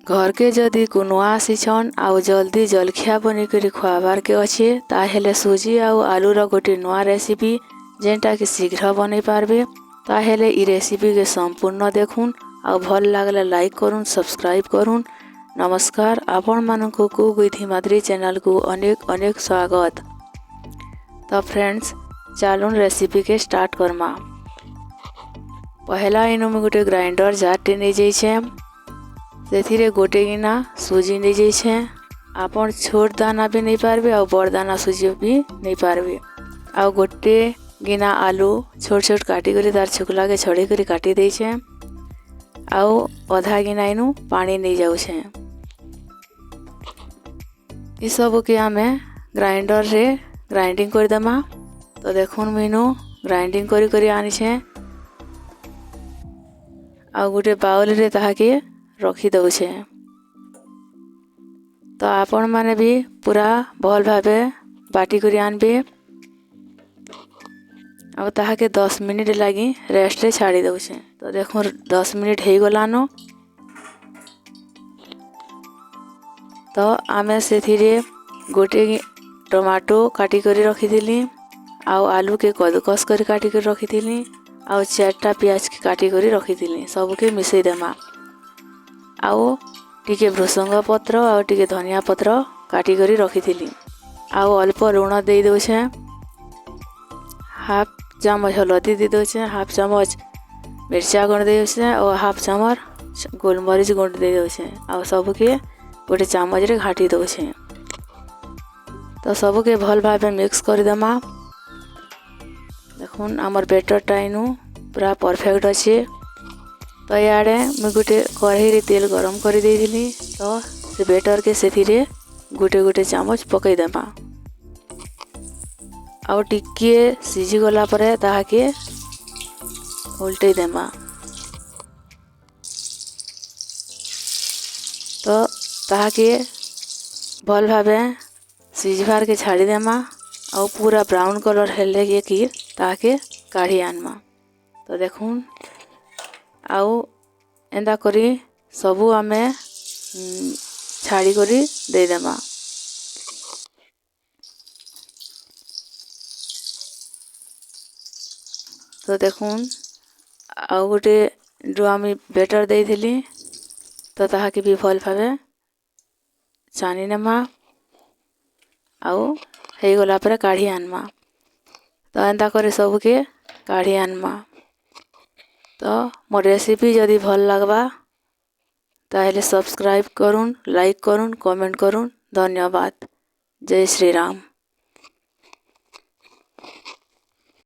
घर के जदि कुनुआ आसीछन आउ जल्दी जलखिया बनिकरी खुआबार के अच्छे ताहेले सुजी आउ आलूर गोटे नुआ रेसिपी जेनटा कि शीघ्र बनै पारबे। ताहेले ई रेसिपी के संपूर्ण देखुन आउ भल लागले लाइक करुन सब्सक्राइब करुन। नमस्कार आपण मानकु कुक विथ हिमाद्री चैनल को अनेक अनेक स्वागत। तो फ्रेंड्स चालुन रेसिपी के स्टार्ट करमा। पहला इनु में गोटे ग्राइंडर जार नहीं जाइछे से गोटे गिना सुजी नहीं जाइछे। आपण छोट दाना भी नहीं पारबे और बड़ दाना सुजी भी नहीं पारबे। आ गोटे गिना आलू छोट छोट काटी करी तार छुकला के छड़ी करी काटी देइछे। आउ अधा गिना इनु पानी नहीं जाउछे। ई सब के आमे ग्राइंडर रे ग्राइंडिंग कर देमा। तो देखुन मीनू ग्राइंडिंग करी करी आनिछे। आ गोटे बाउल रे ताहाके रखी दउछे। तो आपण माने भी पूरा भल भाबे बाटी करी आनबे। अब ताहाके 10 मिनिट लगी रेस्ट रे छाड़ी दउछे। तो देखो 10 मिनिट हे गलानो। तो आमे से धीरे गोटे टमाटो काटी करी रखी दिली। आउ आलू के कदकस करी काटी करी रखी दिली। आउ 4टा प्याज के काटी करी रखी दिली। सब के मिसई देमा। आउ टिके भृसंग पत्र आउ टिके धनिया पत्र काटी करी रखी दिली। आउ अल्प लुण दे दउछे। हाफ चामच हलदी दे दउछे। हाफ चामच मिर्चा गुंड दे दउछे और हाफ चामच गोलमरीच गुंड दे दउछे। आउ सब के गोटे चामच रे घाटी दउछे। तो सब के भल भाबे मिक्स कर देमा। देखुन हमर बैटर टाइनु पूरा परफेक्ट अच्छे। तो याडे मुझे गोटे कढ़ाई रे तेल गरम कर देइली। तो से बैटर के से गोटे गोटे चामच पकई देमा। आउ टिके सिझी गला परे ताहाके उल्टे देमा। तो ताहाके भल भाबे सिझबार के छाड़ी देमा। आउ पूरा ब्राउन कलर हेले के कि ताहाके काढ़ी आनमा। तो देखुन आउ एंदा करी सबू आमे छाड़ी करी दे देमा। तो देखुन आउ गोटे जो आमी बैटर दे दिली। तो ताहाके भी भल भाबे छानी नेमा। आउ हे गला पर काढ़ी आनमा। तो एंदा करे सब के काढ़ी आनमा। तो मोर रेसिपी जदि भल लागबा ताहेले सब्सक्राइब करुन लाइक करुन कमेंट करुन। धन्यवाद। जय श्री राम।